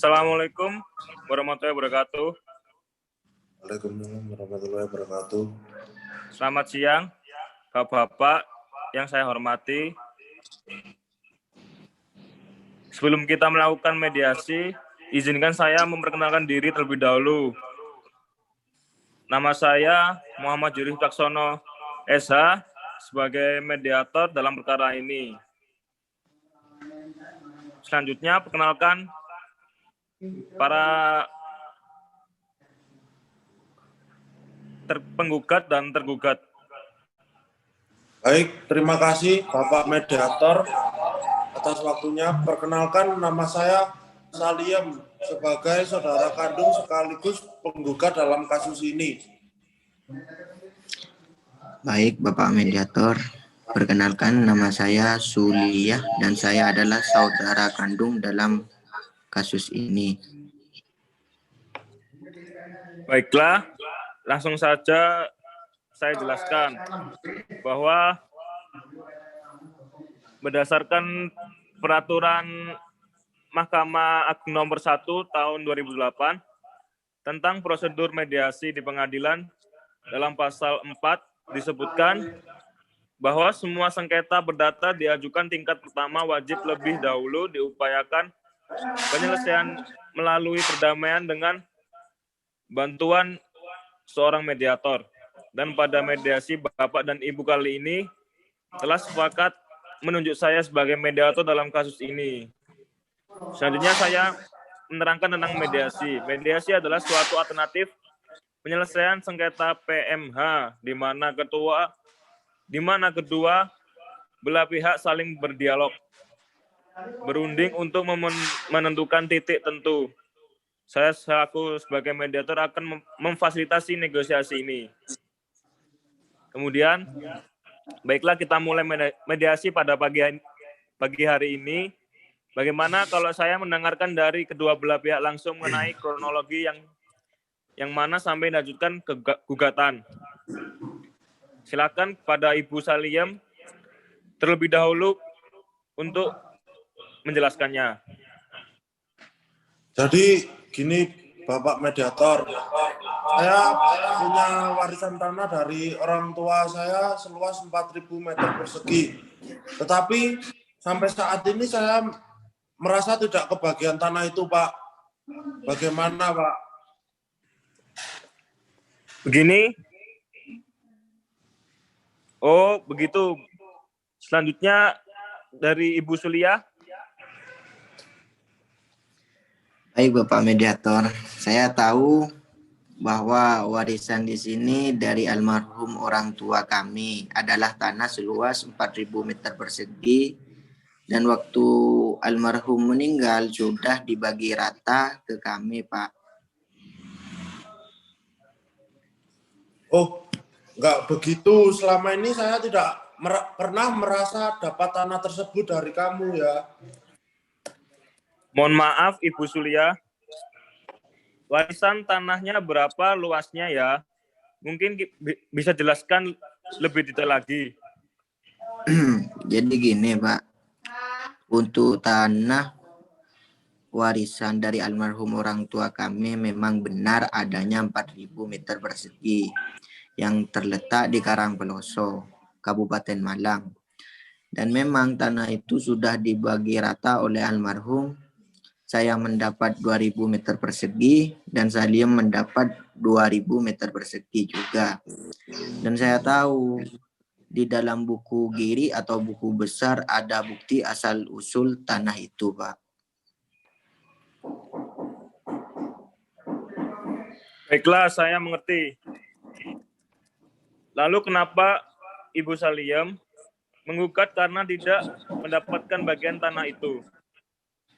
Assalamualaikum warahmatullahi wabarakatuh. Waalaikumsalam warahmatullahi wabarakatuh. Selamat siang, Bapak-bapak yang saya hormati. Sebelum kita melakukan mediasi, izinkan saya memperkenalkan diri terlebih dahulu. Nama saya Muhammad Jurih Taksono, SH, sebagai mediator dalam perkara ini. Selanjutnya, perkenalkan para penggugat dan tergugat. Baik, terima kasih Bapak Mediator atas waktunya. Perkenalkan, nama saya Saliem sebagai saudara kandung sekaligus penggugat dalam kasus ini. Baik, Bapak Mediator. Perkenalkan, nama saya Suliyah dan saya adalah saudara kandung dalam kasus ini. Baiklah, langsung saja saya jelaskan bahwa berdasarkan peraturan Mahkamah Agung nomor 1 tahun 2008 tentang prosedur mediasi di pengadilan, dalam pasal 4 disebutkan bahwa semua sengketa perdata diajukan tingkat pertama wajib lebih dahulu diupayakan penyelesaian melalui perdamaian dengan bantuan seorang mediator. Dan pada mediasi, Bapak dan Ibu kali ini telah sepakat menunjuk saya sebagai mediator dalam kasus ini. Selanjutnya saya menerangkan tentang mediasi. Mediasi adalah suatu alternatif penyelesaian sengketa PMH di mana kedua belah pihak saling berdialog, berunding untuk menentukan titik tentu. Saya selaku sebagai mediator akan memfasilitasi negosiasi ini. Kemudian, baiklah kita mulai mediasi pada pagi hari ini. Bagaimana kalau saya mendengarkan dari kedua belah pihak langsung mengenai kronologi yang mana sampai dilanjutkan ke gugatan. Silakan pada Ibu Saliem terlebih dahulu untuk menjelaskannya. Jadi gini Bapak Mediator, saya punya warisan tanah dari orang tua saya seluas 4.000 meter persegi. Tetapi sampai saat ini saya merasa tidak kebagian tanah itu, Pak. Bagaimana, Pak? Begini. Oh, begitu. Selanjutnya dari Ibu Suliyah. Baik, Bapak Mediator. Saya tahu bahwa warisan di sini dari almarhum orang tua kami adalah tanah seluas 4.000 meter persegi dan waktu almarhum meninggal sudah dibagi rata ke kami, Pak. Oh, enggak begitu. Selama ini saya tidak pernah merasa dapat tanah tersebut dari kamu ya. Mohon maaf Ibu Suliyah. Warisan tanahnya berapa luasnya ya? Mungkin bisa jelaskan lebih detail lagi. Jadi gini, Pak. Untuk tanah warisan dari almarhum orang tua kami memang benar adanya 4.000 meter persegi yang terletak di Karangpeloso, Kabupaten Malang. Dan memang tanah itu sudah dibagi rata oleh almarhum. Saya mendapat 2.000 meter persegi dan Salim mendapat 2.000 meter persegi juga. Dan saya tahu di dalam buku giri atau buku besar ada bukti asal-usul tanah itu, Pak. Baiklah, saya mengerti. Lalu kenapa Ibu Saliem menggugat karena tidak mendapatkan bagian tanah itu?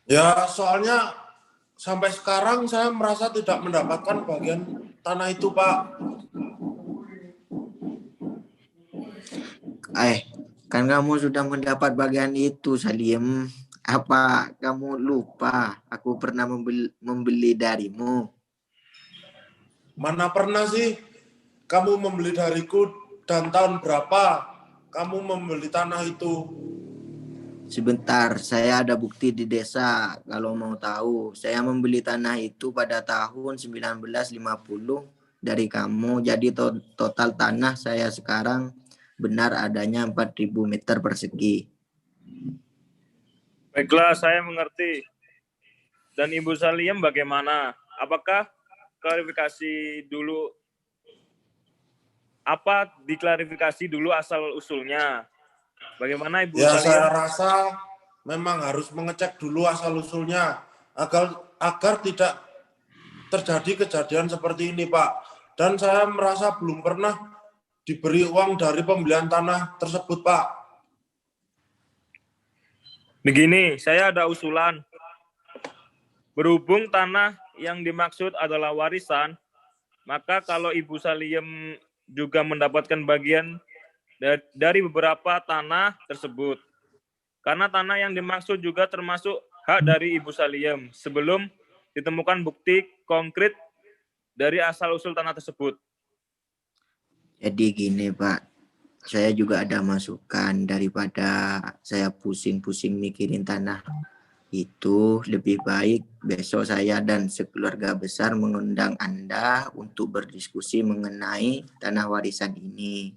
Ya, soalnya sampai sekarang saya merasa tidak mendapatkan bagian tanah itu, Pak. Kan kamu sudah mendapat bagian itu, Salim. Apa kamu lupa aku pernah membeli darimu? Mana pernah sih kamu membeli dariku dan tahun berapa kamu membeli tanah itu? Sebentar, saya ada bukti di desa. Kalau mau tahu, saya membeli tanah itu pada tahun 1950 dari kamu. Jadi total tanah saya sekarang benar adanya 4.000 meter persegi. Baiklah, saya mengerti. Dan Ibu Saliem bagaimana? Apakah klarifikasi dulu, diklarifikasi dulu asal-usulnya? Bagaimana Ibu Ya, Saliem? saya rasa memang harus mengecek dulu asal-usulnya agar tidak terjadi kejadian seperti ini, Pak. Dan saya merasa belum pernah diberi uang dari pembelian tanah tersebut, Pak. Begini, saya ada usulan. Berhubung tanah yang dimaksud adalah warisan, maka kalau Ibu Saliem juga mendapatkan bagian dari beberapa tanah tersebut. Karena tanah yang dimaksud juga termasuk hak dari Ibu Saliem sebelum ditemukan bukti konkret dari asal-usul tanah tersebut. Jadi gini Pak, saya juga ada masukan daripada saya pusing-pusing mikirin tanah. Itu lebih baik besok saya dan sekeluarga besar mengundang Anda untuk berdiskusi mengenai tanah warisan ini.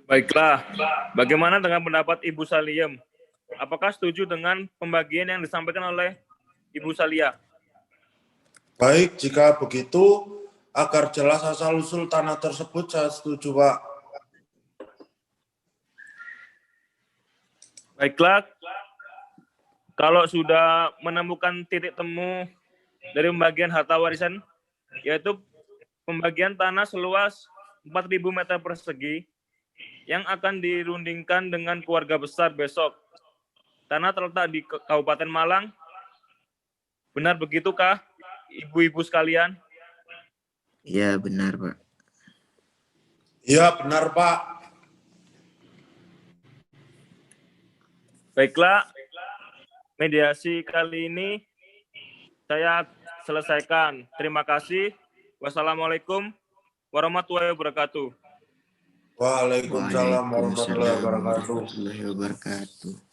Baiklah, bagaimana dengan pendapat Ibu Saliem? Apakah setuju dengan pembagian yang disampaikan oleh Ibu Salia? Baik, jika begitu, agar jelas asal-usul tanah tersebut, saya setuju, Pak. Baiklah, kalau sudah menemukan titik temu dari pembagian harta warisan, yaitu pembagian tanah seluas 4.000 meter persegi yang akan dirundingkan dengan keluarga besar besok. Tanah terletak di Kabupaten Malang. Benar begitukah, ibu-ibu sekalian? Iya benar Pak. Iya benar, Pak. Baiklah, mediasi kali ini saya selesaikan. Terima kasih. Wassalamualaikum warahmatullahi wabarakatuh. Waalaikumsalam warahmatullahi Waalaikumsalam wabarakatuh. warahmatullahi wabarakatuh.